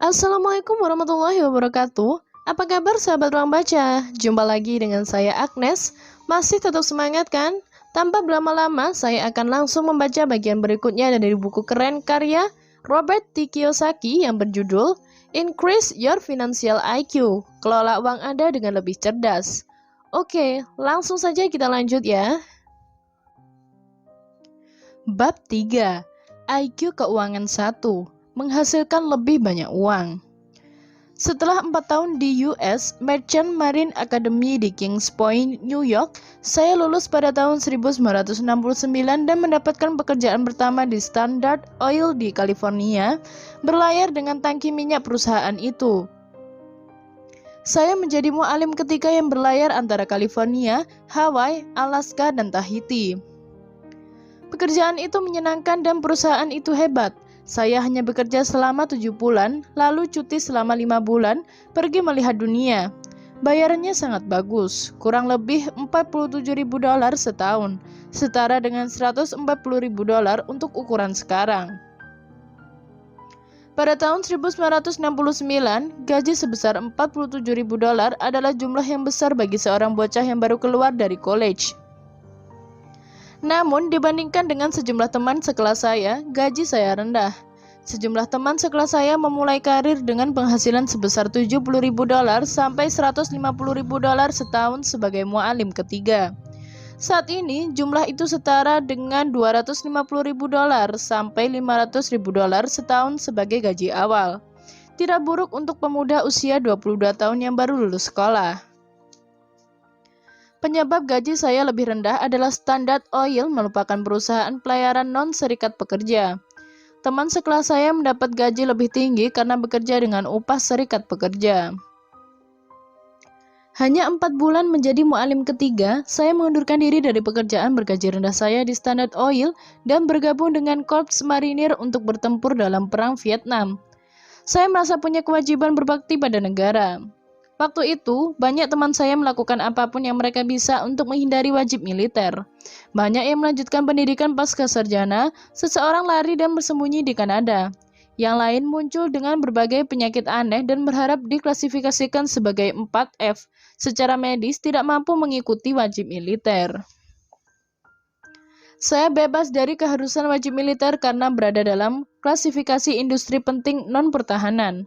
Assalamualaikum warahmatullahi wabarakatuh. Apa kabar sahabat ruang baca? Jumpa lagi dengan saya Agnes. Masih tetap semangat kan? Tanpa berlama-lama, saya akan langsung membaca bagian berikutnya dari buku keren karya Robert T. Kiyosaki yang berjudul Increase Your Financial IQ. Kelola uang Anda dengan lebih cerdas. Oke, langsung saja kita lanjut ya. Bab 3. IQ Keuangan 1. Menghasilkan lebih banyak uang. Setelah 4 tahun di US Merchant Marine Academy di Kings Point, New York, saya lulus pada tahun 1969 dan mendapatkan pekerjaan pertama di Standard Oil di California, berlayar dengan tangki minyak perusahaan itu. Saya menjadi mu'alim ketika yang berlayar antara California, Hawaii, Alaska, dan Tahiti. Pekerjaan itu menyenangkan dan perusahaan itu hebat. Saya hanya bekerja selama 7 bulan, lalu cuti selama 5 bulan, pergi melihat dunia. Bayarannya sangat bagus, kurang lebih $47.000 setahun, setara dengan $140.000 untuk ukuran sekarang. Pada tahun 1969, gaji sebesar $47.000 adalah jumlah yang besar bagi seorang bocah yang baru keluar dari college. Namun, dibandingkan dengan sejumlah teman sekelas saya, gaji saya rendah. Sejumlah teman sekelas saya memulai karir dengan penghasilan sebesar $70.000 sampai $150.000 setahun sebagai mu'alim ketiga. Saat ini, jumlah itu setara dengan $250.000 sampai $500.000 setahun sebagai gaji awal. Tidak buruk untuk pemuda usia 22 tahun yang baru lulus sekolah. Penyebab gaji saya lebih rendah adalah Standard Oil merupakan perusahaan pelayaran non-serikat pekerja. Teman sekelas saya mendapat gaji lebih tinggi karena bekerja dengan upah serikat pekerja. Hanya 4 bulan menjadi mu'alim ketiga, saya mengundurkan diri dari pekerjaan bergaji rendah saya di Standard Oil dan bergabung dengan Korps Marinir untuk bertempur dalam Perang Vietnam. Saya merasa punya kewajiban berbakti pada negara. Waktu itu, banyak teman saya melakukan apapun yang mereka bisa untuk menghindari wajib militer. Banyak yang melanjutkan pendidikan pasca sarjana, seseorang lari dan bersembunyi di Kanada. Yang lain muncul dengan berbagai penyakit aneh dan berharap diklasifikasikan sebagai 4F, secara medis tidak mampu mengikuti wajib militer. Saya bebas dari keharusan wajib militer karena berada dalam klasifikasi industri penting non-pertahanan.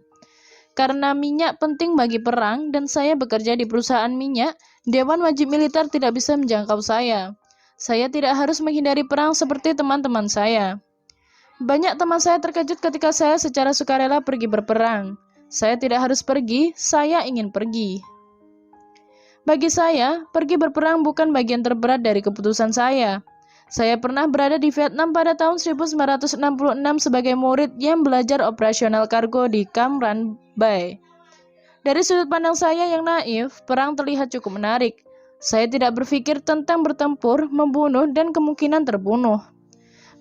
Karena minyak penting bagi perang dan saya bekerja di perusahaan minyak, Dewan Wajib Militer tidak bisa menjangkau saya. Saya tidak harus menghindari perang seperti teman-teman saya. Banyak teman saya terkejut ketika saya secara sukarela pergi berperang. Saya tidak harus pergi, saya ingin pergi. Bagi saya, pergi berperang bukan bagian terberat dari keputusan saya. Saya pernah berada di Vietnam pada tahun 1966 sebagai murid yang belajar operasional kargo di Cam Ranh Bay. Dari sudut pandang saya yang naif, perang terlihat cukup menarik. Saya tidak berpikir tentang bertempur, membunuh, dan kemungkinan terbunuh.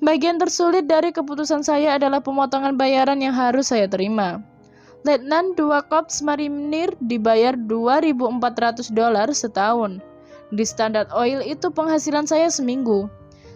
Bagian tersulit dari keputusan saya adalah pemotongan bayaran yang harus saya terima. Letnan 2 Korps Marinir dibayar $2.400 setahun. Di Standard Oil itu penghasilan saya seminggu.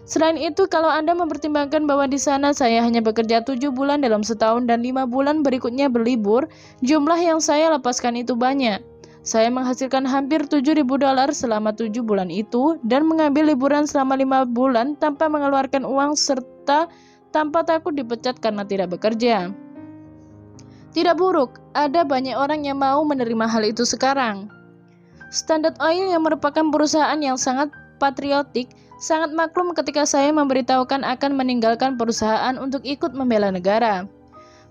Selain itu, kalau Anda mempertimbangkan bahwa di sana saya hanya bekerja 7 bulan dalam setahun dan 5 bulan berikutnya berlibur, jumlah yang saya lepaskan itu banyak. Saya menghasilkan hampir $7.000 selama 7 bulan itu dan mengambil liburan selama 5 bulan tanpa mengeluarkan uang serta tanpa takut dipecat karena tidak bekerja. Tidak buruk, ada banyak orang yang mau menerima hal itu sekarang. Standard Oil yang merupakan perusahaan yang sangat patriotik, sangat maklum ketika saya memberitahukan akan meninggalkan perusahaan untuk ikut membela negara.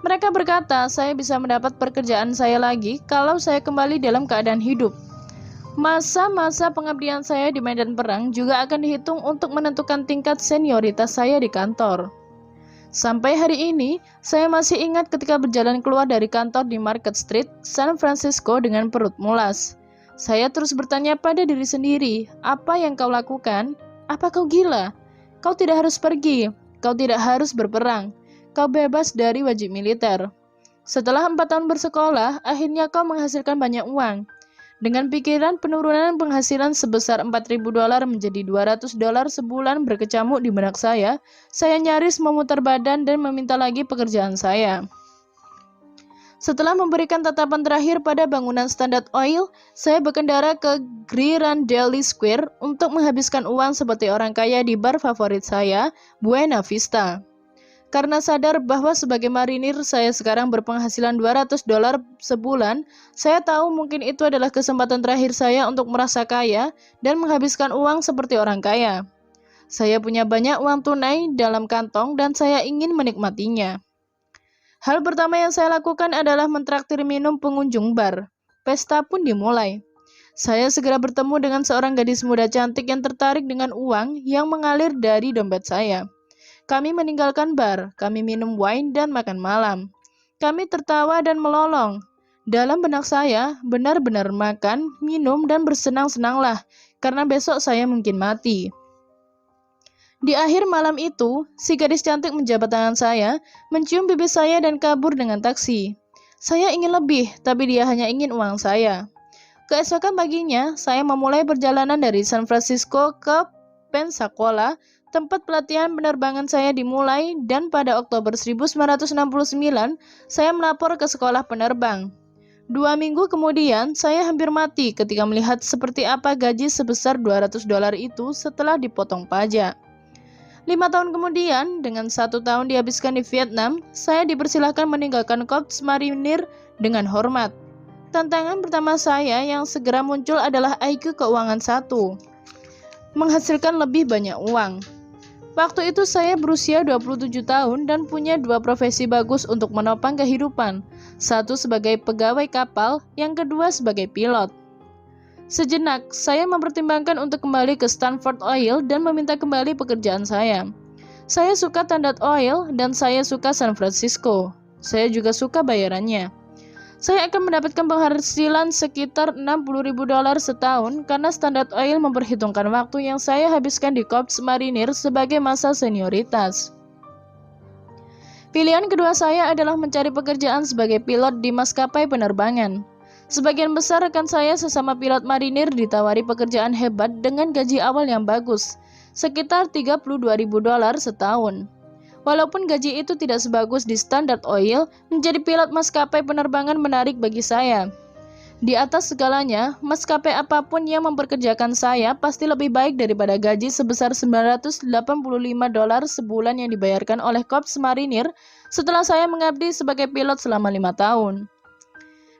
Mereka berkata saya bisa mendapat pekerjaan saya lagi kalau saya kembali dalam keadaan hidup. Masa-masa pengabdian saya di medan perang juga akan dihitung untuk menentukan tingkat senioritas saya di kantor. Sampai hari ini, saya masih ingat ketika berjalan keluar dari kantor di Market Street, San Francisco dengan perut mulas. Saya terus bertanya pada diri sendiri, apa yang kau lakukan? Apa kau gila? Kau tidak harus pergi, kau tidak harus berperang, kau bebas dari wajib militer. Setelah 4 tahun bersekolah, akhirnya kau menghasilkan banyak uang. Dengan pikiran penurunan penghasilan sebesar $4.000 menjadi $200 sebulan berkecamuk di benak saya nyaris memutar badan dan meminta lagi pekerjaan saya. Setelah memberikan tatapan terakhir pada bangunan Standard Oil, saya berkendara ke Girardelli Square untuk menghabiskan uang seperti orang kaya di bar favorit saya, Buena Vista. Karena sadar bahwa sebagai marinir saya sekarang berpenghasilan $200 sebulan, saya tahu mungkin itu adalah kesempatan terakhir saya untuk merasa kaya dan menghabiskan uang seperti orang kaya. Saya punya banyak uang tunai dalam kantong dan saya ingin menikmatinya. Hal pertama yang saya lakukan adalah mentraktir minum pengunjung bar. Pesta pun dimulai. Saya segera bertemu dengan seorang gadis muda cantik yang tertarik dengan uang yang mengalir dari dompet saya. Kami meninggalkan bar, kami minum wine dan makan malam. Kami tertawa dan melolong. Dalam benak saya, benar-benar makan, minum, dan bersenang-senanglah, karena besok saya mungkin mati. Di akhir malam itu, si gadis cantik menjabat tangan saya, mencium pipi saya dan kabur dengan taksi. Saya ingin lebih, tapi dia hanya ingin uang saya. Keesokan paginya, saya memulai perjalanan dari San Francisco ke Pensacola, tempat pelatihan penerbangan saya dimulai, dan pada Oktober 1969, saya melapor ke sekolah penerbang. 2 minggu kemudian, saya hampir mati ketika melihat seperti apa gaji sebesar $200 itu setelah dipotong pajak. 5 tahun kemudian, dengan 1 tahun dihabiskan di Vietnam, saya dipersilahkan meninggalkan Korps Marinir dengan hormat. Tantangan pertama saya yang segera muncul adalah IQ keuangan 1, menghasilkan lebih banyak uang. Waktu itu saya berusia 27 tahun dan punya 2 profesi bagus untuk menopang kehidupan. Satu sebagai pegawai kapal, yang kedua sebagai pilot. Sejenak, saya mempertimbangkan untuk kembali ke Standard Oil dan meminta kembali pekerjaan saya. Saya suka Standard Oil dan saya suka San Francisco. Saya juga suka bayarannya. Saya akan mendapatkan penghasilan sekitar $60.000 setahun karena Standard Oil memperhitungkan waktu yang saya habiskan di Korps Marinir sebagai masa senioritas. Pilihan kedua saya adalah mencari pekerjaan sebagai pilot di maskapai penerbangan. Sebagian besar rekan saya sesama pilot marinir ditawari pekerjaan hebat dengan gaji awal yang bagus, sekitar $32.000 setahun. Walaupun gaji itu tidak sebagus di Standard Oil, menjadi pilot maskapai penerbangan menarik bagi saya. Di atas segalanya, maskapai apapun yang memperkerjakan saya pasti lebih baik daripada gaji sebesar $985 sebulan yang dibayarkan oleh Korps Marinir setelah saya mengabdi sebagai pilot selama 5 tahun.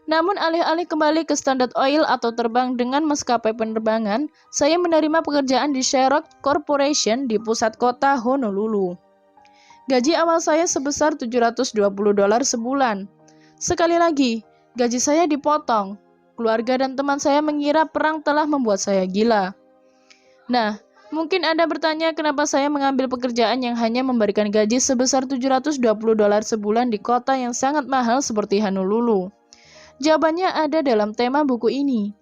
Namun alih-alih kembali ke Standard Oil atau terbang dengan maskapai penerbangan, saya menerima pekerjaan di Xerox Corporation di pusat kota Honolulu. Gaji awal saya sebesar $720 sebulan. Sekali lagi, gaji saya dipotong. Keluarga dan teman saya mengira perang telah membuat saya gila. Nah, mungkin Anda bertanya kenapa saya mengambil pekerjaan yang hanya memberikan gaji sebesar $720 sebulan di kota yang sangat mahal seperti Honolulu. Jawabannya ada dalam tema buku ini,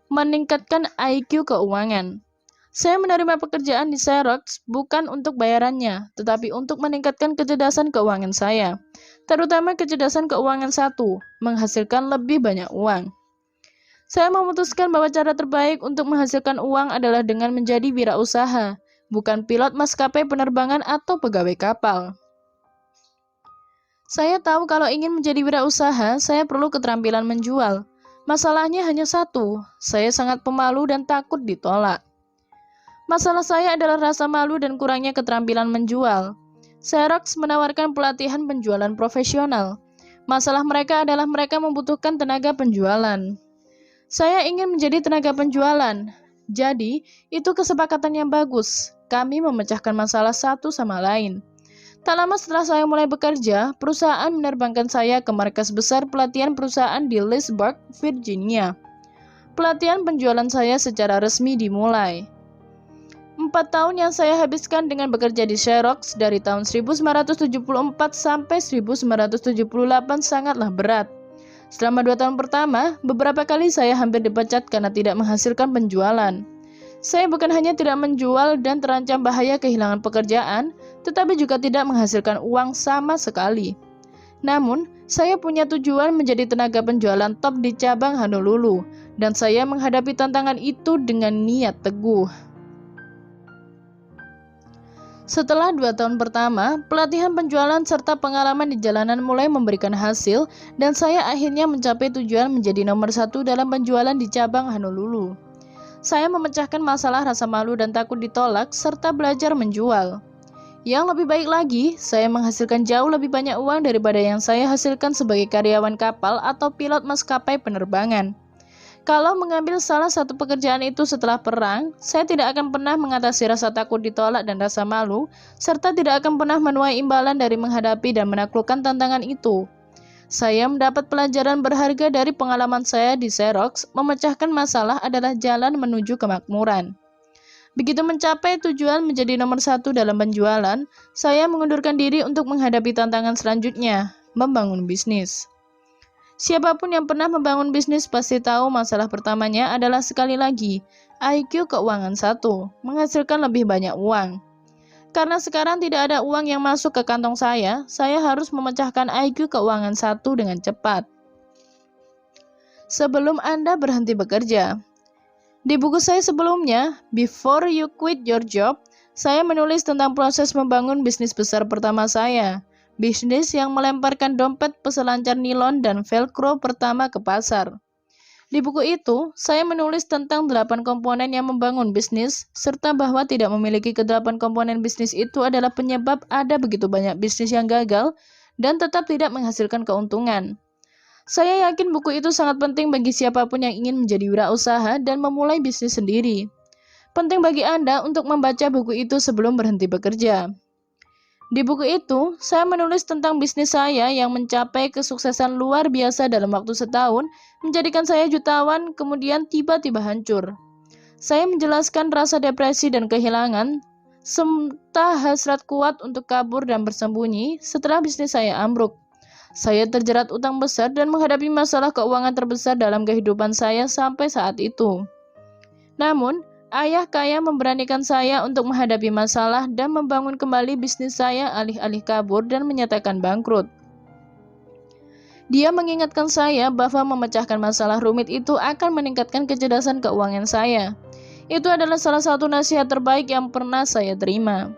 meningkatkan IQ keuangan. Saya menerima pekerjaan di Xerox bukan untuk bayarannya, tetapi untuk meningkatkan kecerdasan keuangan saya, terutama kecerdasan keuangan 1, menghasilkan lebih banyak uang. Saya memutuskan bahwa cara terbaik untuk menghasilkan uang adalah dengan menjadi wirausaha, bukan pilot maskapai penerbangan atau pegawai kapal. Saya tahu kalau ingin menjadi wirausaha, saya perlu keterampilan menjual. Masalahnya hanya satu, saya sangat pemalu dan takut ditolak. Masalah saya adalah rasa malu dan kurangnya keterampilan menjual. Xerox menawarkan pelatihan penjualan profesional. Masalah mereka adalah mereka membutuhkan tenaga penjualan. Saya ingin menjadi tenaga penjualan. Jadi, itu kesepakatan yang bagus. Kami memecahkan masalah satu sama lain. Tak lama setelah saya mulai bekerja, perusahaan menerbangkan saya ke markas besar pelatihan perusahaan di Leesburg, Virginia. Pelatihan penjualan saya secara resmi dimulai. 4 tahun yang saya habiskan dengan bekerja di Xerox dari tahun 1974 sampai 1978 sangatlah berat. Selama 2 tahun pertama, beberapa kali saya hampir dipecat karena tidak menghasilkan penjualan. Saya bukan hanya tidak menjual dan terancam bahaya kehilangan pekerjaan, tetapi juga tidak menghasilkan uang sama sekali. Namun, saya punya tujuan menjadi tenaga penjualan top di cabang Honolulu, dan saya menghadapi tantangan itu dengan niat teguh. Setelah 2 tahun pertama, pelatihan penjualan serta pengalaman di jalanan mulai memberikan hasil dan saya akhirnya mencapai tujuan menjadi nomor 1 dalam penjualan di cabang Honolulu. Saya memecahkan masalah rasa malu dan takut ditolak serta belajar menjual. Yang lebih baik lagi, saya menghasilkan jauh lebih banyak uang daripada yang saya hasilkan sebagai karyawan kapal atau pilot maskapai penerbangan. Kalau mengambil salah satu pekerjaan itu setelah perang, saya tidak akan pernah mengatasi rasa takut ditolak dan rasa malu, serta tidak akan pernah menuai imbalan dari menghadapi dan menaklukkan tantangan itu. Saya mendapat pelajaran berharga dari pengalaman saya di Xerox, memecahkan masalah adalah jalan menuju kemakmuran. Begitu mencapai tujuan menjadi nomor 1 dalam penjualan, saya mengundurkan diri untuk menghadapi tantangan selanjutnya, membangun bisnis. Siapapun yang pernah membangun bisnis pasti tahu masalah pertamanya adalah sekali lagi, IQ keuangan 1, menghasilkan lebih banyak uang. Karena sekarang tidak ada uang yang masuk ke kantong saya harus memecahkan IQ keuangan 1 dengan cepat. Sebelum Anda berhenti bekerja. Di buku saya sebelumnya, Before You Quit Your Job, saya menulis tentang proses membangun bisnis besar pertama saya. Bisnis yang melemparkan dompet peselancar nilon dan velcro pertama ke pasar. Di buku itu, saya menulis tentang 8 komponen yang membangun bisnis, serta bahwa tidak memiliki ke-8 komponen bisnis itu adalah penyebab ada begitu banyak bisnis yang gagal dan tetap tidak menghasilkan keuntungan. Saya yakin buku itu sangat penting bagi siapapun yang ingin menjadi wirausaha dan memulai bisnis sendiri. Penting bagi Anda untuk membaca buku itu sebelum berhenti bekerja. Di buku itu, saya menulis tentang bisnis saya yang mencapai kesuksesan luar biasa dalam waktu setahun, menjadikan saya jutawan, kemudian tiba-tiba hancur. Saya menjelaskan rasa depresi dan kehilangan, serta hasrat kuat untuk kabur dan bersembunyi setelah bisnis saya ambruk. Saya terjerat utang besar dan menghadapi masalah keuangan terbesar dalam kehidupan saya sampai saat itu. Namun, ayah kaya memberanikan saya untuk menghadapi masalah dan membangun kembali bisnis saya alih-alih kabur dan menyatakan bangkrut. Dia mengingatkan saya bahwa memecahkan masalah rumit itu akan meningkatkan kecerdasan keuangan saya. Itu adalah salah satu nasihat terbaik yang pernah saya terima.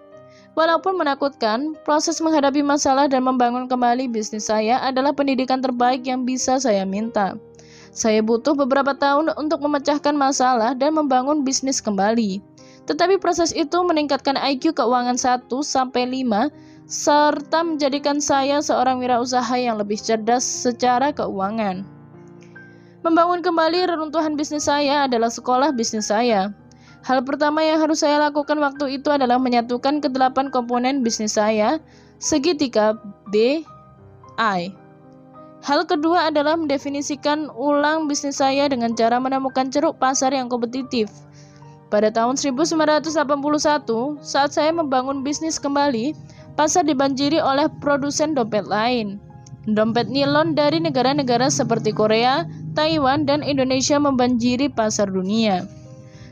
Walaupun menakutkan, proses menghadapi masalah dan membangun kembali bisnis saya adalah pendidikan terbaik yang bisa saya minta. Saya butuh beberapa tahun untuk memecahkan masalah dan membangun bisnis kembali. Tetapi proses itu meningkatkan IQ keuangan 1-5 serta menjadikan saya seorang wirausaha yang lebih cerdas secara keuangan. Membangun kembali reruntuhan bisnis saya adalah sekolah bisnis saya. Hal pertama yang harus saya lakukan waktu itu adalah menyatukan ke-8 komponen bisnis saya, segitiga BI. Hal kedua adalah mendefinisikan ulang bisnis saya dengan cara menemukan ceruk pasar yang kompetitif. Pada tahun 1981, saat saya membangun bisnis kembali, pasar dibanjiri oleh produsen dompet lain. Dompet nilon dari negara-negara seperti Korea, Taiwan, dan Indonesia membanjiri pasar dunia.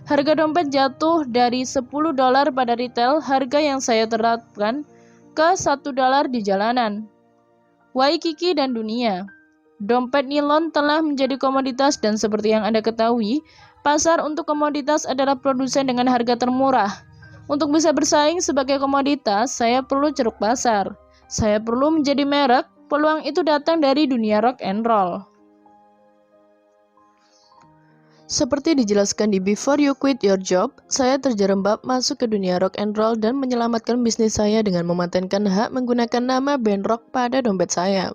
Harga dompet jatuh dari $10 pada retail, harga yang saya terapkan, ke $1 di jalanan. Waikiki dan dunia. Dompet nilon telah menjadi komoditas dan seperti yang Anda ketahui, pasar untuk komoditas adalah produsen dengan harga termurah. Untuk bisa bersaing sebagai komoditas, saya perlu ceruk pasar. Saya perlu menjadi merek, peluang itu datang dari dunia rock and roll. Seperti dijelaskan di Before You Quit Your Job, saya terjerembab masuk ke dunia rock and roll dan menyelamatkan bisnis saya dengan mematenkan hak menggunakan nama band rock pada dompet saya.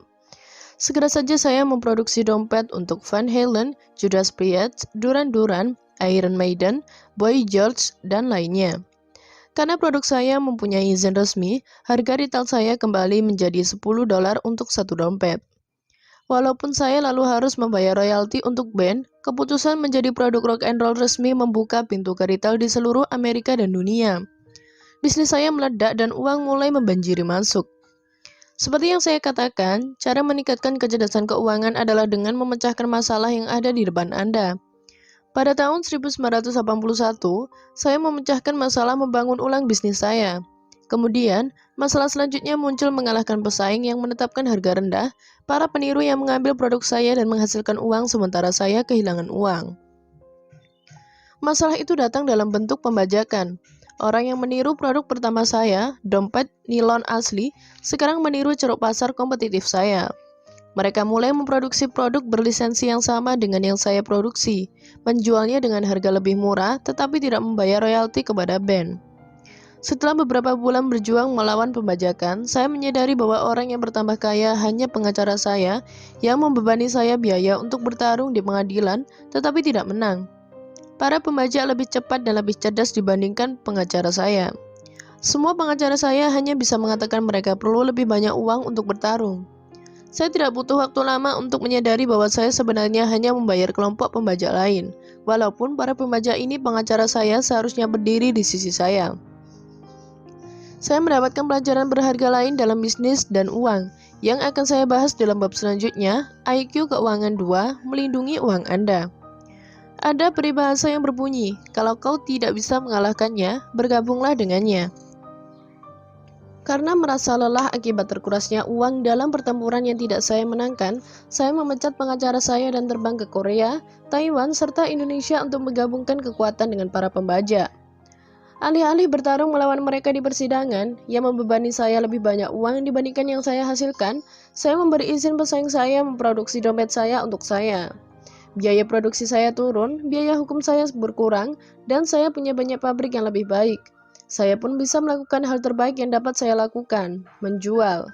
Segera saja saya memproduksi dompet untuk Van Halen, Judas Priest, Duran Duran, Iron Maiden, Boy George, dan lainnya. Karena produk saya mempunyai izin resmi, harga retail saya kembali menjadi $10 untuk satu dompet. Walaupun saya lalu harus membayar royalti untuk band, keputusan menjadi produk rock and roll resmi membuka pintu ke retail di seluruh Amerika dan dunia. Bisnis saya meledak dan uang mulai membanjiri masuk. Seperti yang saya katakan, cara meningkatkan kecerdasan keuangan adalah dengan memecahkan masalah yang ada di depan Anda. Pada tahun 1981, saya memecahkan masalah membangun ulang bisnis saya. Kemudian, masalah selanjutnya muncul mengalahkan pesaing yang menetapkan harga rendah, para peniru yang mengambil produk saya dan menghasilkan uang sementara saya kehilangan uang. Masalah itu datang dalam bentuk pembajakan. Orang yang meniru produk pertama saya, dompet nilon asli, sekarang meniru ceruk pasar kompetitif saya. Mereka mulai memproduksi produk berlisensi yang sama dengan yang saya produksi, menjualnya dengan harga lebih murah, tetapi tidak membayar royalti kepada band. Setelah beberapa bulan berjuang melawan pembajakan, saya menyadari bahwa orang yang bertambah kaya hanya pengacara saya yang membebani saya biaya untuk bertarung di pengadilan, tetapi tidak menang. Para pembajak lebih cepat dan lebih cerdas dibandingkan pengacara saya. Semua pengacara saya hanya bisa mengatakan mereka perlu lebih banyak uang untuk bertarung. Saya tidak butuh waktu lama untuk menyadari bahwa saya sebenarnya hanya membayar kelompok pembajak lain, walaupun para pembajak ini pengacara saya seharusnya berdiri di sisi saya. Saya mendapatkan pelajaran berharga lain dalam bisnis dan uang, yang akan saya bahas dalam bab selanjutnya, IQ Keuangan 2, melindungi uang Anda. Ada peribahasa yang berbunyi, kalau kau tidak bisa mengalahkannya, bergabunglah dengannya. Karena merasa lelah akibat terkurasnya uang dalam pertempuran yang tidak saya menangkan, saya memecat pengacara saya dan terbang ke Korea, Taiwan, serta Indonesia untuk menggabungkan kekuatan dengan para pembajak. Alih-alih bertarung melawan mereka di persidangan, yang membebani saya lebih banyak uang dibandingkan yang saya hasilkan, saya memberi izin pesaing saya memproduksi dompet saya untuk saya. Biaya produksi saya turun, biaya hukum saya berkurang, dan saya punya banyak pabrik yang lebih baik. Saya pun bisa melakukan hal terbaik yang dapat saya lakukan, menjual.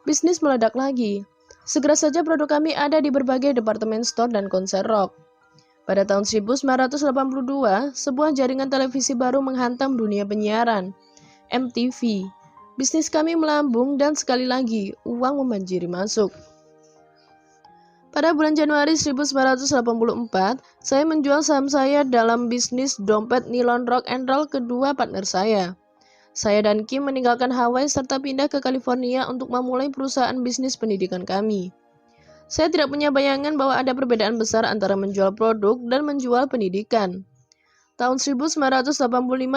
Bisnis meledak lagi. Segera saja produk kami ada di berbagai departemen store dan konser rock. Pada tahun 1982, sebuah jaringan televisi baru menghantam dunia penyiaran, MTV. Bisnis kami melambung dan sekali lagi, uang membanjiri masuk. Pada bulan Januari 1984, saya menjual saham saya dalam bisnis dompet nilon rock and roll kedua partner saya. Saya dan Kim meninggalkan Hawaii serta pindah ke California untuk memulai perusahaan bisnis pendidikan kami. Saya tidak punya bayangan bahwa ada perbedaan besar antara menjual produk dan menjual pendidikan. Tahun 1985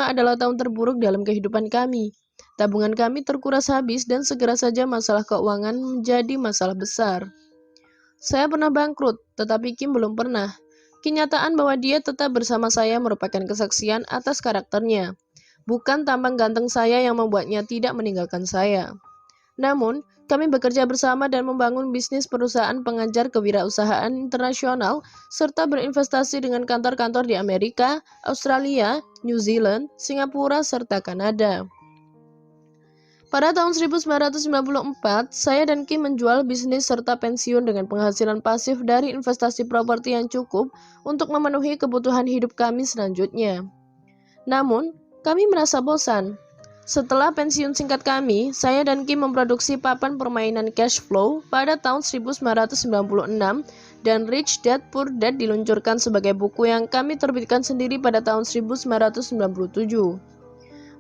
adalah tahun terburuk dalam kehidupan kami. Tabungan kami terkuras habis dan segera saja masalah keuangan menjadi masalah besar. Saya pernah bangkrut, tetapi Kim belum pernah. Kenyataan bahwa dia tetap bersama saya merupakan kesaksian atas karakternya. Bukan tampang ganteng saya yang membuatnya tidak meninggalkan saya. Namun, kami bekerja bersama dan membangun bisnis perusahaan pengajar kewirausahaan internasional serta berinvestasi dengan kantor-kantor di Amerika, Australia, New Zealand, Singapura, serta Kanada. Pada tahun 1994, saya dan Kim menjual bisnis serta pensiun dengan penghasilan pasif dari investasi properti yang cukup untuk memenuhi kebutuhan hidup kami selanjutnya. Namun, kami merasa bosan. Setelah pensiun singkat kami, saya dan Kim memproduksi papan permainan cash flow pada tahun 1996 dan Rich Dad Poor Dad diluncurkan sebagai buku yang kami terbitkan sendiri pada tahun 1997.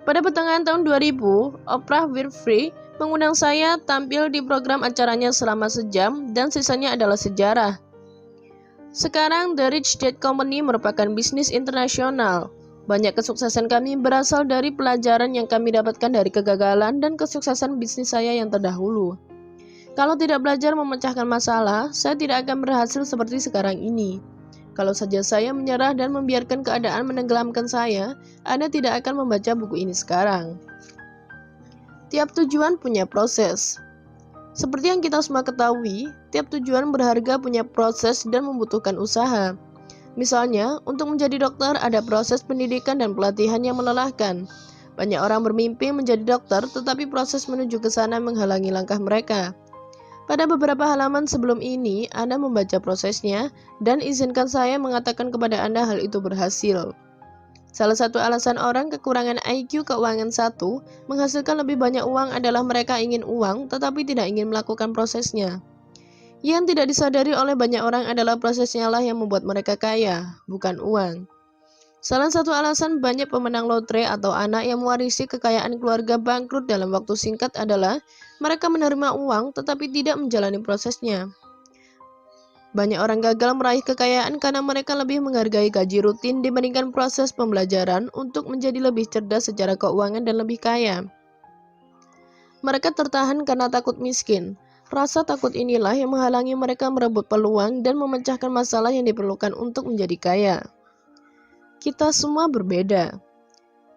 Pada pertengahan tahun 2000, Oprah Winfrey mengundang saya tampil di program acaranya selama sejam dan sisanya adalah sejarah. Sekarang The Rich Dad Company merupakan bisnis internasional. Banyak kesuksesan kami berasal dari pelajaran yang kami dapatkan dari kegagalan dan kesuksesan bisnis saya yang terdahulu. Kalau tidak belajar memecahkan masalah, saya tidak akan berhasil seperti sekarang ini. Kalau saja saya menyerah dan membiarkan keadaan menenggelamkan saya, Anda tidak akan membaca buku ini sekarang. Tiap tujuan punya proses. Seperti yang kita semua ketahui, tiap tujuan berharga punya proses dan membutuhkan usaha. Misalnya, untuk menjadi dokter ada proses pendidikan dan pelatihan yang melelahkan. Banyak orang bermimpi menjadi dokter, tetapi proses menuju ke sana menghalangi langkah mereka. Pada beberapa halaman sebelum ini, Anda membaca prosesnya, dan izinkan saya mengatakan kepada Anda hal itu berhasil. Salah satu alasan orang kekurangan IQ Keuangan 1 menghasilkan lebih banyak uang adalah mereka ingin uang, tetapi tidak ingin melakukan prosesnya. Yang tidak disadari oleh banyak orang adalah prosesnya lah yang membuat mereka kaya, bukan uang. Salah satu alasan banyak pemenang lotre atau anak yang mewarisi kekayaan keluarga bangkrut dalam waktu singkat adalah mereka menerima uang tetapi tidak menjalani prosesnya. Banyak orang gagal meraih kekayaan karena mereka lebih menghargai gaji rutin dibandingkan proses pembelajaran untuk menjadi lebih cerdas secara keuangan dan lebih kaya. Mereka tertahan karena takut miskin. Rasa takut inilah yang menghalangi mereka merebut peluang dan memecahkan masalah yang diperlukan untuk menjadi kaya. Kita semua berbeda.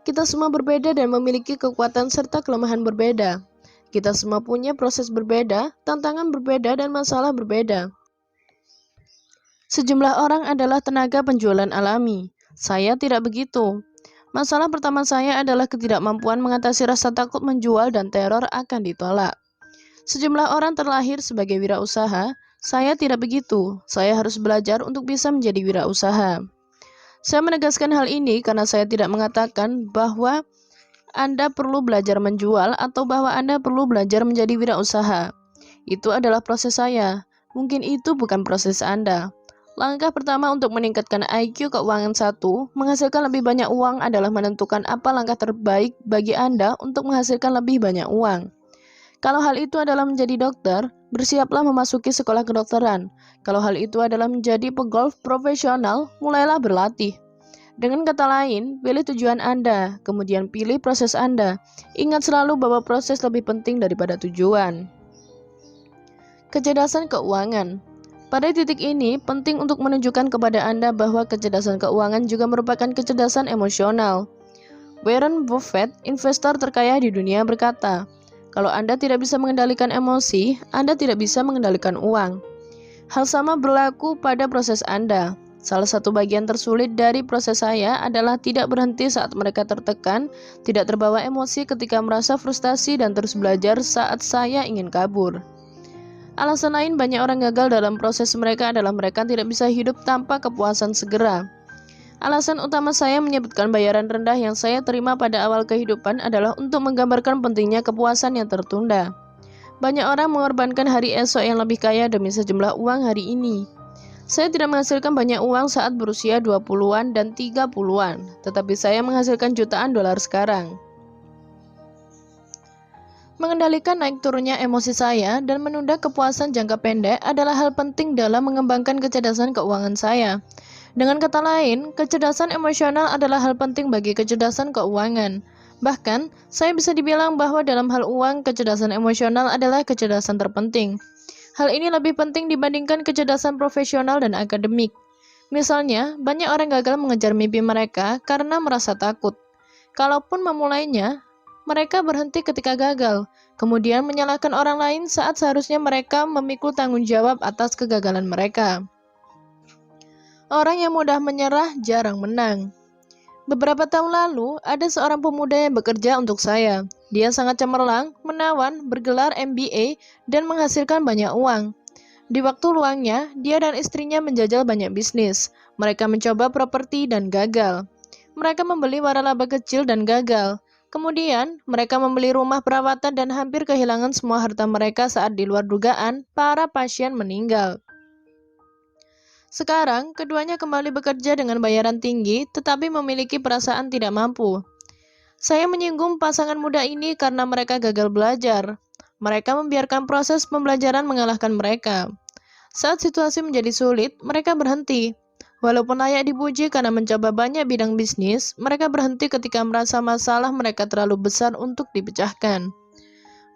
Kita semua berbeda dan memiliki kekuatan serta kelemahan berbeda. Kita semua punya proses berbeda, tantangan berbeda, dan masalah berbeda. Sejumlah orang adalah tenaga penjualan alami. Saya tidak begitu. Masalah pertama saya adalah ketidakmampuan mengatasi rasa takut menjual dan teror akan ditolak. Sejumlah orang terlahir sebagai wirausaha. Saya tidak begitu. Saya harus belajar untuk bisa menjadi wirausaha. Saya menegaskan hal ini karena saya tidak mengatakan bahwa Anda perlu belajar menjual atau bahwa Anda perlu belajar menjadi wirausaha. Itu adalah proses saya. Mungkin itu bukan proses Anda. Langkah pertama untuk meningkatkan IQ keuangan 1, menghasilkan lebih banyak uang adalah menentukan apa langkah terbaik bagi Anda untuk menghasilkan lebih banyak uang. Kalau hal itu adalah menjadi dokter, bersiaplah memasuki sekolah kedokteran. Kalau hal itu adalah menjadi pegolf profesional, mulailah berlatih. Dengan kata lain, pilih tujuan Anda, kemudian pilih proses Anda. Ingat selalu bahwa proses lebih penting daripada tujuan. Kecerdasan keuangan. Pada titik ini, penting untuk menunjukkan kepada Anda bahwa kecerdasan keuangan juga merupakan kecerdasan emosional. Warren Buffett, investor terkaya di dunia, berkata, "Kalau Anda tidak bisa mengendalikan emosi, Anda tidak bisa mengendalikan uang." Hal sama berlaku pada proses Anda. Salah satu bagian tersulit dari proses saya adalah tidak berhenti saat mereka tertekan, tidak terbawa emosi ketika merasa frustasi, dan terus belajar saat saya ingin kabur. Alasan lain banyak orang gagal dalam proses mereka adalah mereka tidak bisa hidup tanpa kepuasan segera. Alasan utama saya menyebutkan bayaran rendah yang saya terima pada awal kehidupan adalah untuk menggambarkan pentingnya kepuasan yang tertunda. Banyak orang mengorbankan hari esok yang lebih kaya demi sejumlah uang hari ini. Saya tidak menghasilkan banyak uang saat berusia 20-an dan 30-an, tetapi saya menghasilkan jutaan dolar sekarang. Mengendalikan naik turunnya emosi saya dan menunda kepuasan jangka pendek adalah hal penting dalam mengembangkan kecerdasan keuangan saya. Dengan kata lain, kecerdasan emosional adalah hal penting bagi kecerdasan keuangan. Bahkan, saya bisa dibilang bahwa dalam hal uang, kecerdasan emosional adalah kecerdasan terpenting. Hal ini lebih penting dibandingkan kecerdasan profesional dan akademik. Misalnya, banyak orang gagal mengejar mimpi mereka karena merasa takut. Kalaupun memulainya, mereka berhenti ketika gagal, kemudian menyalahkan orang lain saat seharusnya mereka memikul tanggung jawab atas kegagalan mereka. Orang yang mudah menyerah jarang menang. Beberapa tahun lalu, ada seorang pemuda yang bekerja untuk saya. Dia sangat cemerlang, menawan, bergelar MBA, dan menghasilkan banyak uang. Di waktu luangnya, dia dan istrinya menjajal banyak bisnis. Mereka mencoba properti dan gagal. Mereka membeli waralaba kecil dan gagal. Kemudian, mereka membeli rumah perawatan dan hampir kehilangan semua harta mereka saat di luar dugaan, para pasien meninggal. Sekarang, keduanya kembali bekerja dengan bayaran tinggi, tetapi memiliki perasaan tidak mampu. Saya menyinggung pasangan muda ini karena mereka gagal belajar. Mereka membiarkan proses pembelajaran mengalahkan mereka. Saat situasi menjadi sulit, mereka berhenti. Walaupun layak dipuji karena mencoba banyak bidang bisnis, mereka berhenti ketika merasa masalah mereka terlalu besar untuk dipecahkan.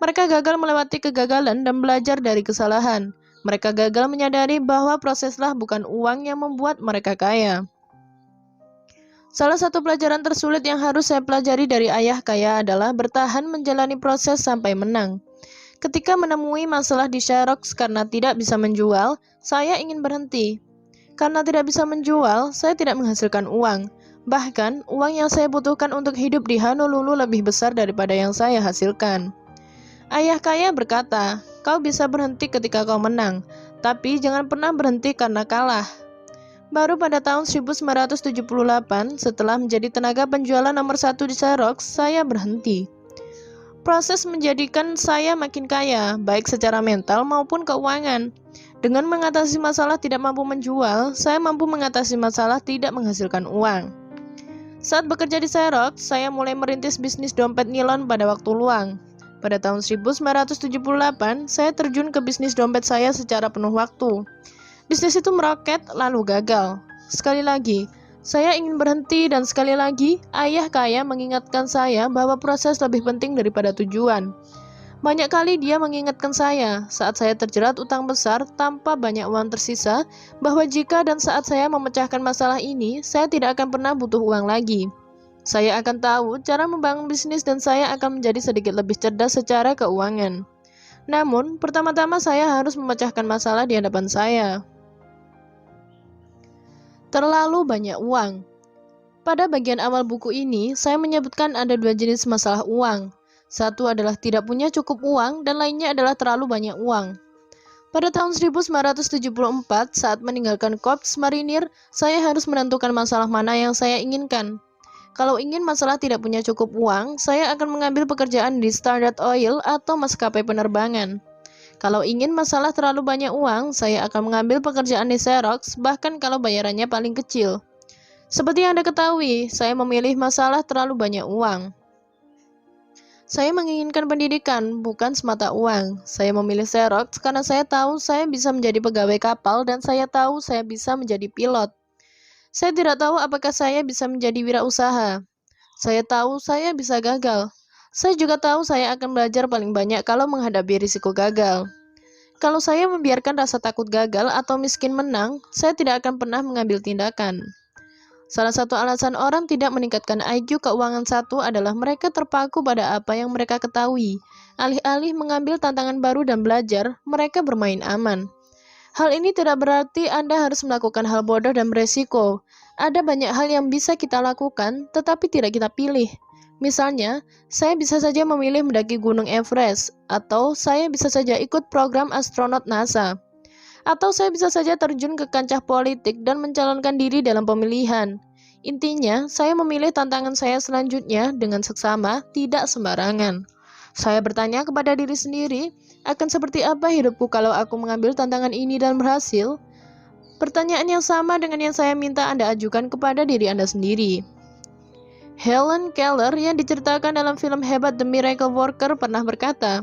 Mereka gagal melewati kegagalan dan belajar dari kesalahan. Mereka gagal menyadari bahwa proseslah bukan uang yang membuat mereka kaya. Salah satu pelajaran tersulit yang harus saya pelajari dari ayah kaya adalah bertahan menjalani proses sampai menang. Ketika menemui masalah di Xerox karena tidak bisa menjual, saya ingin berhenti. Karena tidak bisa menjual, saya tidak menghasilkan uang. Bahkan, uang yang saya butuhkan untuk hidup di Honolulu lebih besar daripada yang saya hasilkan. Ayah kaya berkata, "Kau bisa berhenti ketika kau menang, tapi jangan pernah berhenti karena kalah." Baru pada tahun 1978, setelah menjadi tenaga penjualan nomor 1 di Xerox, saya berhenti. Proses menjadikan saya makin kaya, baik secara mental maupun keuangan. Dengan mengatasi masalah tidak mampu menjual, saya mampu mengatasi masalah tidak menghasilkan uang. Saat bekerja di Xerox, saya mulai merintis bisnis dompet nilon pada waktu luang. Pada tahun 1978, saya terjun ke bisnis dompet saya secara penuh waktu. Bisnis itu meroket lalu gagal. Sekali lagi, saya ingin berhenti dan sekali lagi, ayah kaya mengingatkan saya bahwa proses lebih penting daripada tujuan. Banyak kali dia mengingatkan saya saat saya terjerat utang besar tanpa banyak uang tersisa, bahwa jika dan saat saya memecahkan masalah ini, saya tidak akan pernah butuh uang lagi. Saya akan tahu cara membangun bisnis dan saya akan menjadi sedikit lebih cerdas secara keuangan. Namun, pertama-tama saya harus memecahkan masalah di hadapan saya. Terlalu banyak uang. Pada bagian awal buku ini, saya menyebutkan ada dua jenis masalah uang. Satu adalah tidak punya cukup uang dan lainnya adalah terlalu banyak uang. Pada tahun 1974, saat meninggalkan Korps Marinir, saya harus menentukan masalah mana yang saya inginkan. Kalau ingin masalah tidak punya cukup uang, saya akan mengambil pekerjaan di Standard Oil atau maskapai penerbangan. Kalau ingin masalah terlalu banyak uang, saya akan mengambil pekerjaan di Xerox, bahkan kalau bayarannya paling kecil. Seperti yang Anda ketahui, saya memilih masalah terlalu banyak uang. Saya menginginkan pendidikan, bukan semata uang. Saya memilih Xerox karena saya tahu saya bisa menjadi pegawai kapal dan saya tahu saya bisa menjadi pilot. Saya tidak tahu apakah saya bisa menjadi wirausaha. Saya tahu saya bisa gagal. Saya juga tahu saya akan belajar paling banyak kalau menghadapi risiko gagal. Kalau saya membiarkan rasa takut gagal atau miskin menang, saya tidak akan pernah mengambil tindakan. Salah satu alasan orang tidak meningkatkan IQ keuangan satu adalah mereka terpaku pada apa yang mereka ketahui. Alih-alih mengambil tantangan baru dan belajar, mereka bermain aman. Hal ini tidak berarti Anda harus melakukan hal bodoh dan beresiko. Ada banyak hal yang bisa kita lakukan, tetapi tidak kita pilih. Misalnya, saya bisa saja memilih mendaki Gunung Everest, atau saya bisa saja ikut program astronot NASA, atau saya bisa saja terjun ke kancah politik dan mencalonkan diri dalam pemilihan. Intinya, saya memilih tantangan saya selanjutnya dengan seksama, tidak sembarangan. Saya bertanya kepada diri sendiri, akan seperti apa hidupku kalau aku mengambil tantangan ini dan berhasil? Pertanyaan yang sama dengan yang saya minta Anda ajukan kepada diri Anda sendiri. Helen Keller yang diceritakan dalam film hebat The Miracle Worker pernah berkata,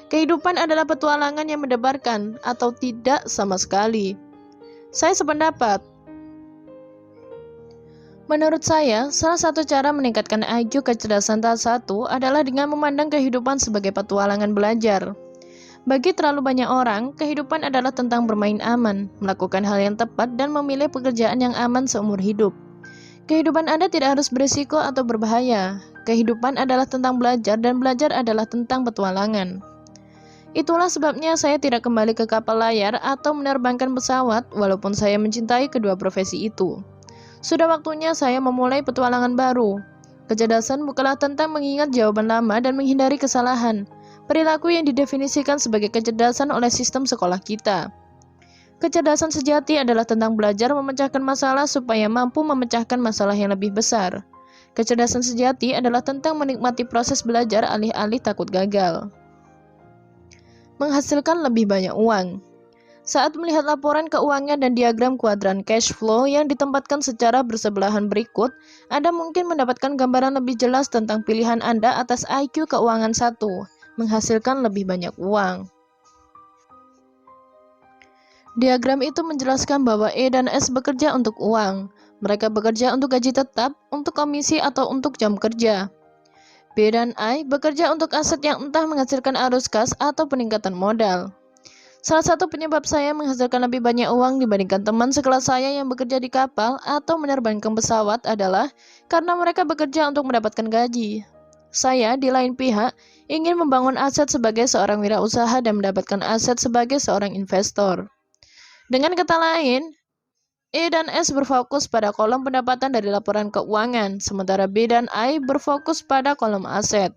kehidupan adalah petualangan yang mendebarkan atau tidak sama sekali. Saya sependapat. Menurut saya, salah satu cara meningkatkan IQ kecerdasan tahap 1 adalah dengan memandang kehidupan sebagai petualangan belajar. Bagi terlalu banyak orang, kehidupan adalah tentang bermain aman, melakukan hal yang tepat, dan memilih pekerjaan yang aman seumur hidup. Kehidupan Anda tidak harus berisiko atau berbahaya. Kehidupan adalah tentang belajar, dan belajar adalah tentang petualangan. Itulah sebabnya saya tidak kembali ke kapal layar atau menerbangkan pesawat, walaupun saya mencintai kedua profesi itu. Sudah waktunya saya memulai petualangan baru. Kecerdasan bukanlah tentang mengingat jawaban lama dan menghindari kesalahan. Perilaku yang didefinisikan sebagai kecerdasan oleh sistem sekolah kita. Kecerdasan sejati adalah tentang belajar memecahkan masalah supaya mampu memecahkan masalah yang lebih besar. Kecerdasan sejati adalah tentang menikmati proses belajar alih-alih takut gagal. Menghasilkan lebih banyak uang. Saat melihat laporan keuangan dan diagram kuadran cash flow yang ditempatkan secara bersebelahan berikut, Anda mungkin mendapatkan gambaran lebih jelas tentang pilihan Anda atas IQ keuangan 1, menghasilkan lebih banyak uang. Diagram itu menjelaskan bahwa E dan S bekerja untuk uang. Mereka bekerja untuk gaji tetap, untuk komisi atau untuk jam kerja. B dan I bekerja untuk aset yang entah menghasilkan arus kas atau peningkatan modal. Salah satu penyebab saya menghasilkan lebih banyak uang dibandingkan teman sekelas saya yang bekerja di kapal atau menerbangkan pesawat adalah karena mereka bekerja untuk mendapatkan gaji. Saya, di lain pihak, ingin membangun aset sebagai seorang wirausaha dan mendapatkan aset sebagai seorang investor. Dengan kata lain, E dan S berfokus pada kolom pendapatan dari laporan keuangan, sementara B dan I berfokus pada kolom aset.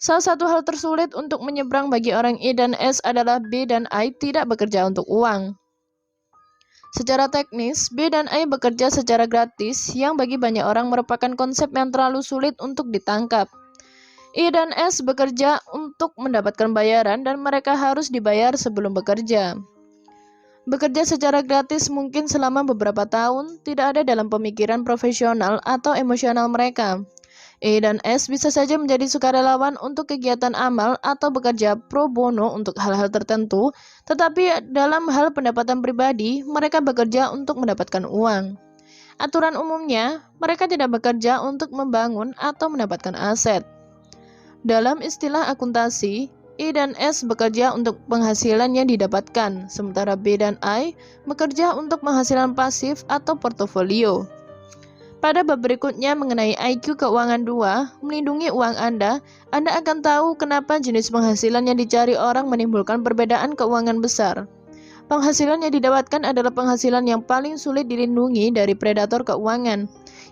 Salah satu hal tersulit untuk menyeberang bagi orang E dan S adalah B dan I tidak bekerja untuk uang. Secara teknis, B dan I bekerja secara gratis, yang bagi banyak orang merupakan konsep yang terlalu sulit untuk ditangkap. E dan S bekerja untuk mendapatkan bayaran dan mereka harus dibayar sebelum bekerja. Bekerja secara gratis mungkin selama beberapa tahun tidak ada dalam pemikiran profesional atau emosional mereka. E dan S bisa saja menjadi sukarelawan untuk kegiatan amal atau bekerja pro bono untuk hal-hal tertentu, tetapi dalam hal pendapatan pribadi, mereka bekerja untuk mendapatkan uang. Aturan umumnya, mereka tidak bekerja untuk membangun atau mendapatkan aset. Dalam istilah akuntansi, E dan S bekerja untuk penghasilan yang didapatkan, sementara B dan I bekerja untuk penghasilan pasif atau portofolio. Pada bab berikutnya mengenai IQ keuangan 2, melindungi uang Anda akan tahu kenapa jenis penghasilan yang dicari orang menimbulkan perbedaan keuangan besar. Penghasilan yang didapatkan adalah penghasilan yang paling sulit dilindungi dari predator keuangan.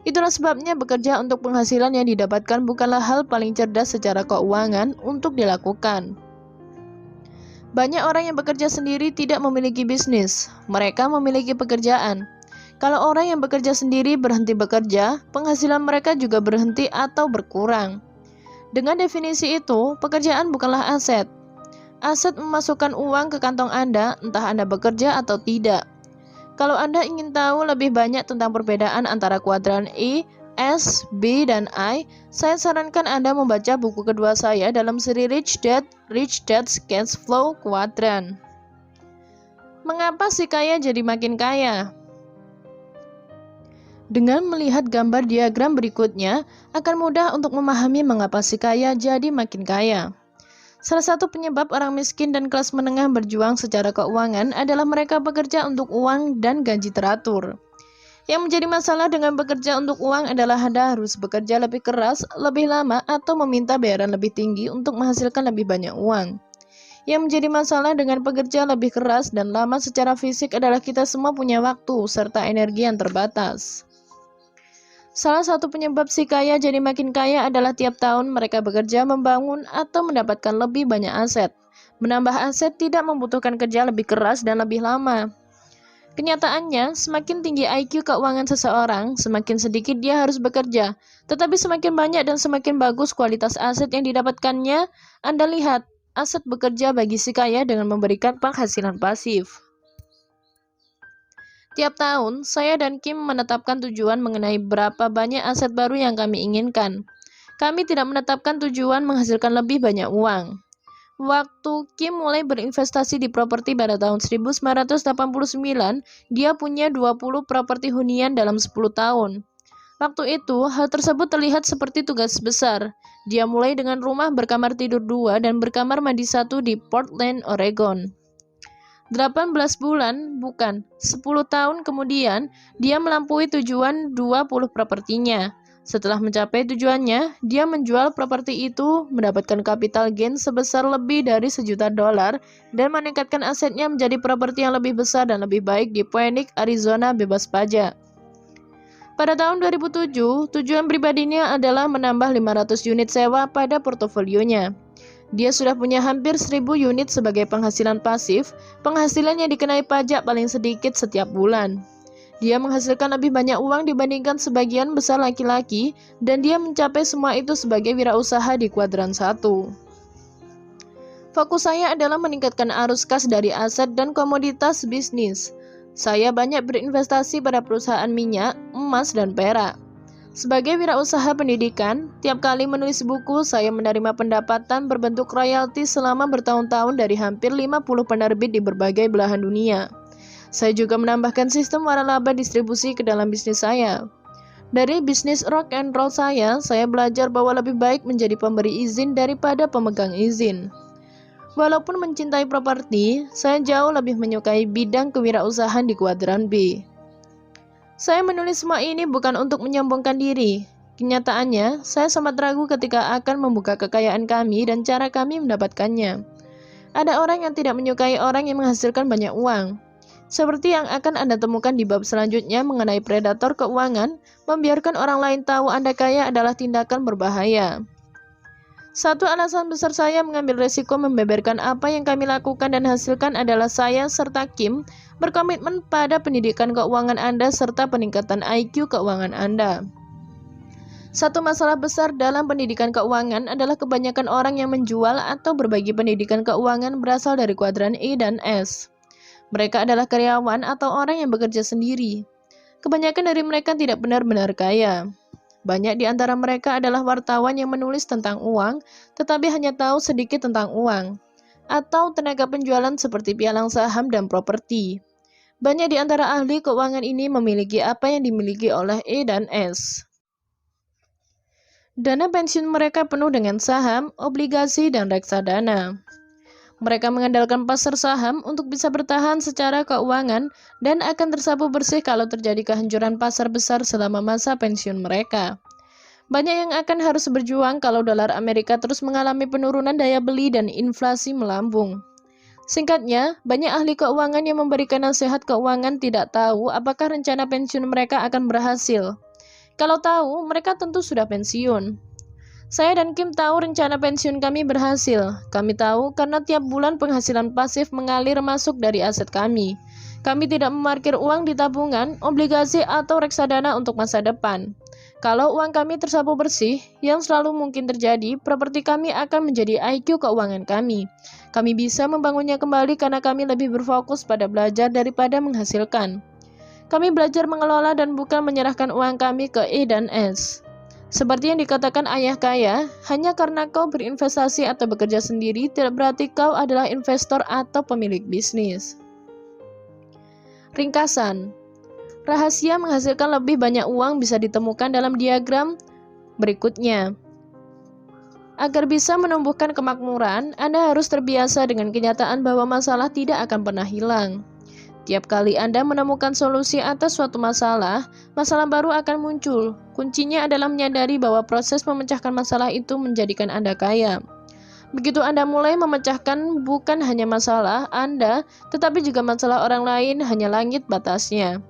Itulah sebabnya bekerja untuk penghasilan yang didapatkan bukanlah hal paling cerdas secara keuangan untuk dilakukan. Banyak orang yang bekerja sendiri tidak memiliki bisnis, mereka memiliki pekerjaan. Kalau orang yang bekerja sendiri berhenti bekerja, penghasilan mereka juga berhenti atau berkurang. Dengan definisi itu, pekerjaan bukanlah aset. Aset memasukkan uang ke kantong Anda, entah Anda bekerja atau tidak. Kalau Anda ingin tahu lebih banyak tentang perbedaan antara kuadran E, S, B, dan I, saya sarankan Anda membaca buku kedua saya dalam seri Rich Dad's Cash Flow Quadrant. Mengapa si kaya jadi makin kaya? Dengan melihat gambar diagram berikutnya, akan mudah untuk memahami mengapa si kaya jadi makin kaya. Salah satu penyebab orang miskin dan kelas menengah berjuang secara keuangan adalah mereka bekerja untuk uang dan gaji teratur. Yang menjadi masalah dengan bekerja untuk uang adalah Anda harus bekerja lebih keras, lebih lama, atau meminta bayaran lebih tinggi untuk menghasilkan lebih banyak uang. Yang menjadi masalah dengan bekerja lebih keras dan lama secara fisik adalah kita semua punya waktu serta energi yang terbatas. Salah satu penyebab si kaya jadi makin kaya adalah tiap tahun mereka bekerja membangun atau mendapatkan lebih banyak aset. Menambah aset tidak membutuhkan kerja lebih keras dan lebih lama. Kenyataannya, semakin tinggi IQ keuangan seseorang, semakin sedikit dia harus bekerja. Tetapi semakin banyak dan semakin bagus kualitas aset yang didapatkannya, Anda lihat, aset bekerja bagi si kaya dengan memberikan penghasilan pasif. Tiap tahun, saya dan Kim menetapkan tujuan mengenai berapa banyak aset baru yang kami inginkan. Kami tidak menetapkan tujuan menghasilkan lebih banyak uang. Waktu Kim mulai berinvestasi di properti pada tahun 1989, dia punya 20 properti hunian dalam 10 tahun. Waktu itu, hal tersebut terlihat seperti tugas besar. Dia mulai dengan rumah berkamar tidur 2 dan berkamar mandi 1 di Portland, Oregon. 18 bulan, bukan, 10 tahun kemudian, dia melampaui tujuan 20 propertinya. Setelah mencapai tujuannya, dia menjual properti itu, mendapatkan capital gain sebesar lebih dari $1.000.000 dan meningkatkan asetnya menjadi properti yang lebih besar dan lebih baik di Phoenix, Arizona bebas pajak. Pada tahun 2007, tujuan pribadinya adalah menambah 500 unit sewa pada portofolionya. Dia sudah punya hampir 1.000 unit sebagai penghasilan pasif, penghasilan yang dikenai pajak paling sedikit setiap bulan. Dia menghasilkan lebih banyak uang dibandingkan sebagian besar laki-laki, dan dia mencapai semua itu sebagai wirausaha di kuadran 1. Fokus saya adalah meningkatkan arus kas dari aset dan komoditas bisnis. Saya banyak berinvestasi pada perusahaan minyak, emas, dan perak. Sebagai wirausaha pendidikan, tiap kali menulis buku, saya menerima pendapatan berbentuk royalti selama bertahun-tahun dari hampir 50 penerbit di berbagai belahan dunia. Saya juga menambahkan sistem waralaba distribusi ke dalam bisnis saya. Dari bisnis rock and roll saya belajar bahwa lebih baik menjadi pemberi izin daripada pemegang izin. Walaupun mencintai properti, saya jauh lebih menyukai bidang kewirausahaan di kuadran B. Saya menulis semua ini bukan untuk menyombongkan diri. Kenyataannya, saya sangat ragu ketika akan membuka kekayaan kami dan cara kami mendapatkannya. Ada orang yang tidak menyukai orang yang menghasilkan banyak uang. Seperti yang akan Anda temukan di bab selanjutnya mengenai predator keuangan, membiarkan orang lain tahu Anda kaya adalah tindakan berbahaya. Satu alasan besar saya mengambil resiko membeberkan apa yang kami lakukan dan hasilkan adalah saya serta Kim berkomitmen pada pendidikan keuangan Anda serta peningkatan IQ keuangan Anda. Satu masalah besar dalam pendidikan keuangan adalah kebanyakan orang yang menjual atau berbagi pendidikan keuangan berasal dari kuadran E dan S. Mereka adalah karyawan atau orang yang bekerja sendiri. Kebanyakan dari mereka tidak benar-benar kaya. Banyak di antara mereka adalah wartawan yang menulis tentang uang, tetapi hanya tahu sedikit tentang uang, atau tenaga penjualan seperti pialang saham dan properti. Banyak di antara ahli keuangan ini memiliki apa yang dimiliki oleh E dan S. Dana pensiun mereka penuh dengan saham, obligasi, dan reksadana. Mereka mengandalkan pasar saham untuk bisa bertahan secara keuangan dan akan tersapu bersih kalau terjadi kehancuran pasar besar selama masa pensiun mereka. Banyak yang akan harus berjuang kalau dolar Amerika terus mengalami penurunan daya beli dan inflasi melambung. Singkatnya, banyak ahli keuangan yang memberikan nasihat keuangan tidak tahu apakah rencana pensiun mereka akan berhasil. Kalau tahu, mereka tentu sudah pensiun. Saya dan Kim tahu rencana pensiun kami berhasil. Kami tahu karena tiap bulan penghasilan pasif mengalir masuk dari aset kami. Kami tidak memarkir uang di tabungan, obligasi, atau reksadana untuk masa depan. Kalau uang kami tersapu bersih, yang selalu mungkin terjadi, properti kami akan menjadi IQ keuangan kami. Kami bisa membangunnya kembali karena kami lebih berfokus pada belajar daripada menghasilkan. Kami belajar mengelola dan bukan menyerahkan uang kami ke E dan S. Seperti yang dikatakan ayah kaya, hanya karena kau berinvestasi atau bekerja sendiri tidak berarti kau adalah investor atau pemilik bisnis. Ringkasan, rahasia menghasilkan lebih banyak uang bisa ditemukan dalam diagram berikutnya. Agar bisa menumbuhkan kemakmuran, Anda harus terbiasa dengan kenyataan bahwa masalah tidak akan pernah hilang. Tiap kali Anda menemukan solusi atas suatu masalah, masalah baru akan muncul. Kuncinya adalah menyadari bahwa proses memecahkan masalah itu menjadikan Anda kaya. Begitu Anda mulai memecahkan bukan hanya masalah Anda, tetapi juga masalah orang lain, hanya langit batasnya.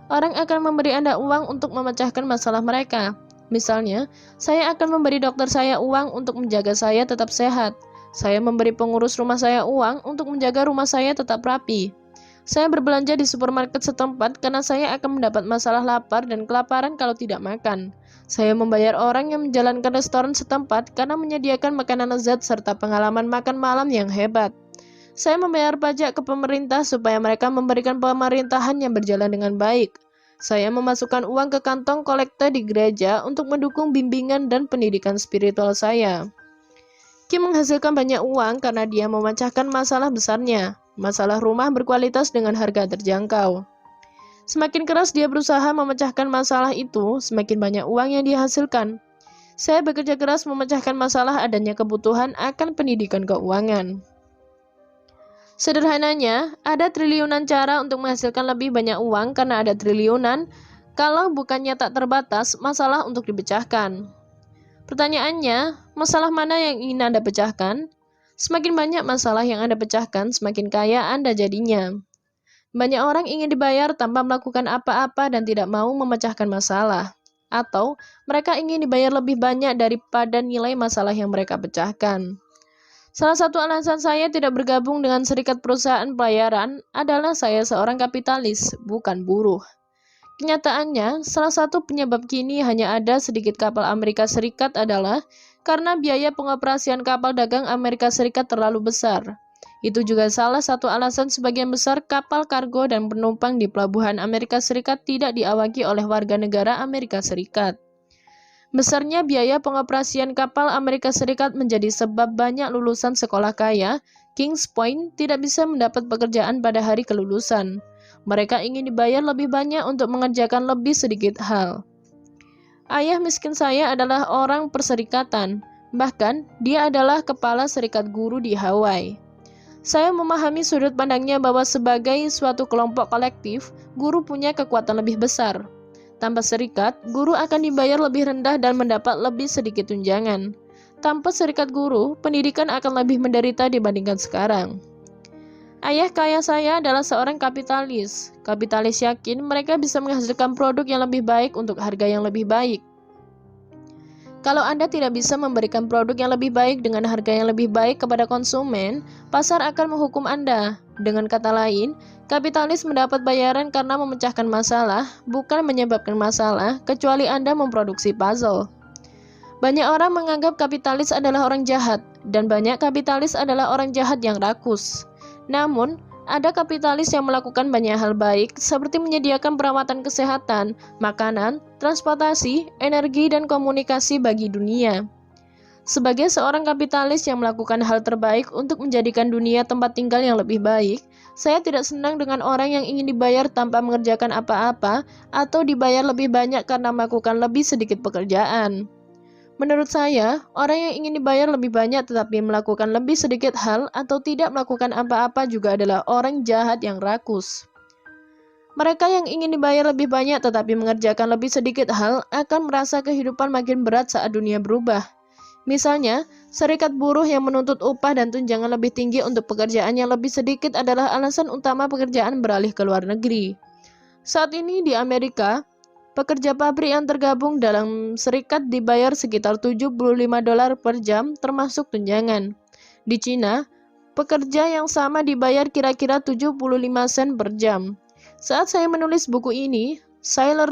Orang akan memberi Anda uang untuk memecahkan masalah mereka. Misalnya, saya akan memberi dokter saya uang untuk menjaga saya tetap sehat. Saya memberi pengurus rumah saya uang untuk menjaga rumah saya tetap rapi. Saya berbelanja di supermarket setempat karena saya akan mendapat masalah lapar dan kelaparan kalau tidak makan. Saya membayar orang yang menjalankan restoran setempat karena menyediakan makanan lezat serta pengalaman makan malam yang hebat. Saya membayar pajak ke pemerintah supaya mereka memberikan pemerintahan yang berjalan dengan baik. Saya memasukkan uang ke kantong kolekte di gereja untuk mendukung bimbingan dan pendidikan spiritual saya. Kim menghasilkan banyak uang karena dia memecahkan masalah besarnya. Masalah rumah berkualitas dengan harga terjangkau. Semakin keras dia berusaha memecahkan masalah itu, semakin banyak uang yang dihasilkan. Saya bekerja keras memecahkan masalah adanya kebutuhan akan pendidikan keuangan. Sederhananya, ada triliunan cara untuk menghasilkan lebih banyak uang karena ada triliunan, kalau bukannya tak terbatas, masalah untuk dipecahkan. Pertanyaannya, masalah mana yang ingin Anda pecahkan? Semakin banyak masalah yang Anda pecahkan, semakin kaya Anda jadinya. Banyak orang ingin dibayar tanpa melakukan apa-apa dan tidak mau memecahkan masalah. Atau mereka ingin dibayar lebih banyak daripada nilai masalah yang mereka pecahkan. Salah satu alasan saya tidak bergabung dengan serikat perusahaan pelayaran adalah saya seorang kapitalis, bukan buruh. Kenyataannya, salah satu penyebab kini hanya ada sedikit kapal Amerika Serikat adalah karena biaya pengoperasian kapal dagang Amerika Serikat terlalu besar. Itu juga salah satu alasan sebagian besar kapal kargo dan penumpang di pelabuhan Amerika Serikat tidak diawaki oleh warga negara Amerika Serikat. Besarnya biaya pengoperasian kapal Amerika Serikat menjadi sebab banyak lulusan sekolah kaya, Kings Point, tidak bisa mendapat pekerjaan pada hari kelulusan. Mereka ingin dibayar lebih banyak untuk mengerjakan lebih sedikit hal. Ayah miskin saya adalah orang perserikatan, bahkan dia adalah kepala serikat guru di Hawaii. Saya memahami sudut pandangnya bahwa sebagai suatu kelompok kolektif, guru punya kekuatan lebih besar. Tanpa serikat, guru akan dibayar lebih rendah dan mendapat lebih sedikit tunjangan. Tanpa serikat guru, pendidikan akan lebih menderita dibandingkan sekarang. Ayah kaya saya adalah seorang kapitalis. Kapitalis yakin mereka bisa menghasilkan produk yang lebih baik untuk harga yang lebih baik. Kalau Anda tidak bisa memberikan produk yang lebih baik dengan harga yang lebih baik kepada konsumen, pasar akan menghukum Anda. Dengan kata lain, kapitalis mendapat bayaran karena memecahkan masalah, bukan menyebabkan masalah, kecuali Anda memproduksi puzzle. Banyak orang menganggap kapitalis adalah orang jahat, dan banyak kapitalis adalah orang jahat yang rakus. Namun, ada kapitalis yang melakukan banyak hal baik seperti menyediakan perawatan kesehatan, makanan, transportasi, energi, dan komunikasi bagi dunia. Sebagai seorang kapitalis yang melakukan hal terbaik untuk menjadikan dunia tempat tinggal yang lebih baik, saya tidak senang dengan orang yang ingin dibayar tanpa mengerjakan apa-apa atau dibayar lebih banyak karena melakukan lebih sedikit pekerjaan. Menurut saya, orang yang ingin dibayar lebih banyak tetapi melakukan lebih sedikit hal atau tidak melakukan apa-apa juga adalah orang jahat yang rakus. Mereka yang ingin dibayar lebih banyak tetapi mengerjakan lebih sedikit hal akan merasa kehidupan makin berat saat dunia berubah. Misalnya, serikat buruh yang menuntut upah dan tunjangan lebih tinggi untuk pekerjaan yang lebih sedikit adalah alasan utama pekerjaan beralih ke luar negeri. Saat ini di Amerika, pekerja pabrik yang tergabung dalam serikat dibayar sekitar $75 per jam termasuk tunjangan. Di Cina, pekerja yang sama dibayar kira-kira 75 sen per jam. Saat saya menulis buku ini, Siler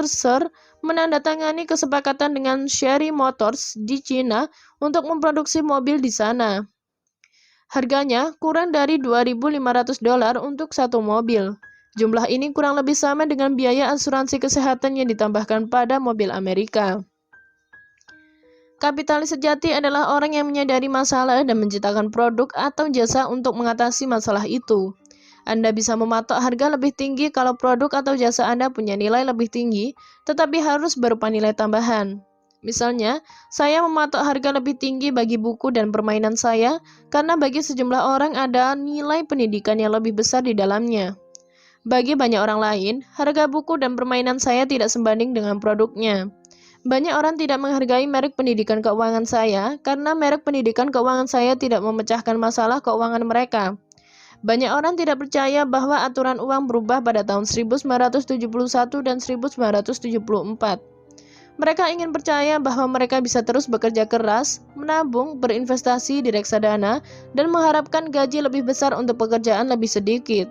menandatangani kesepakatan dengan Chery Motors di Cina untuk memproduksi mobil di sana. Harganya kurang dari $2.500 untuk satu mobil. Jumlah ini kurang lebih sama dengan biaya asuransi kesehatan yang ditambahkan pada mobil Amerika. Kapitalis sejati adalah orang yang menyadari masalah dan menciptakan produk atau jasa untuk mengatasi masalah itu. Anda bisa mematok harga lebih tinggi kalau produk atau jasa Anda punya nilai lebih tinggi, tetapi harus berupa nilai tambahan. Misalnya, saya mematok harga lebih tinggi bagi buku dan permainan saya, karena bagi sejumlah orang ada nilai pendidikan yang lebih besar di dalamnya. Bagi banyak orang lain, harga buku dan permainan saya tidak sebanding dengan produknya. Banyak orang tidak menghargai merek pendidikan keuangan saya, karena merek pendidikan keuangan saya tidak memecahkan masalah keuangan mereka. Banyak orang tidak percaya bahwa aturan uang berubah pada tahun 1971 dan 1974. Mereka ingin percaya bahwa mereka bisa terus bekerja keras, menabung, berinvestasi di reksadana, dan mengharapkan gaji lebih besar untuk pekerjaan lebih sedikit.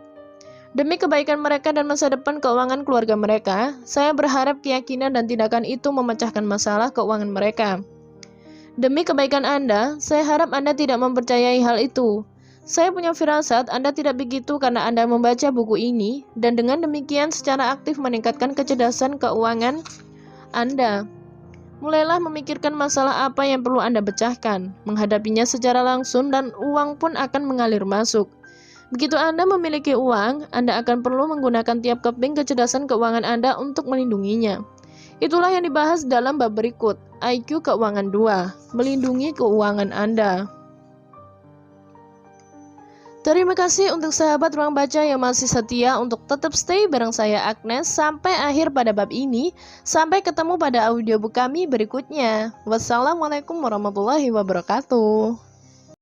Demi kebaikan mereka dan masa depan keuangan keluarga mereka, saya berharap keyakinan dan tindakan itu memecahkan masalah keuangan mereka. Demi kebaikan Anda, saya harap Anda tidak mempercayai hal itu. Saya punya firasat Anda tidak begitu karena Anda membaca buku ini, dan dengan demikian secara aktif meningkatkan kecerdasan keuangan Anda. Mulailah memikirkan masalah apa yang perlu Anda pecahkan, menghadapinya secara langsung dan uang pun akan mengalir masuk. Begitu Anda memiliki uang, Anda akan perlu menggunakan tiap keping kecerdasan keuangan Anda untuk melindunginya. Itulah yang dibahas dalam bab berikut, IQ Keuangan 2, melindungi keuangan Anda. Terima kasih untuk sahabat Ruang Baca yang masih setia untuk tetap stay bareng saya Agnes sampai akhir pada bab ini. Sampai ketemu pada audiobook kami berikutnya. Wassalamualaikum warahmatullahi wabarakatuh.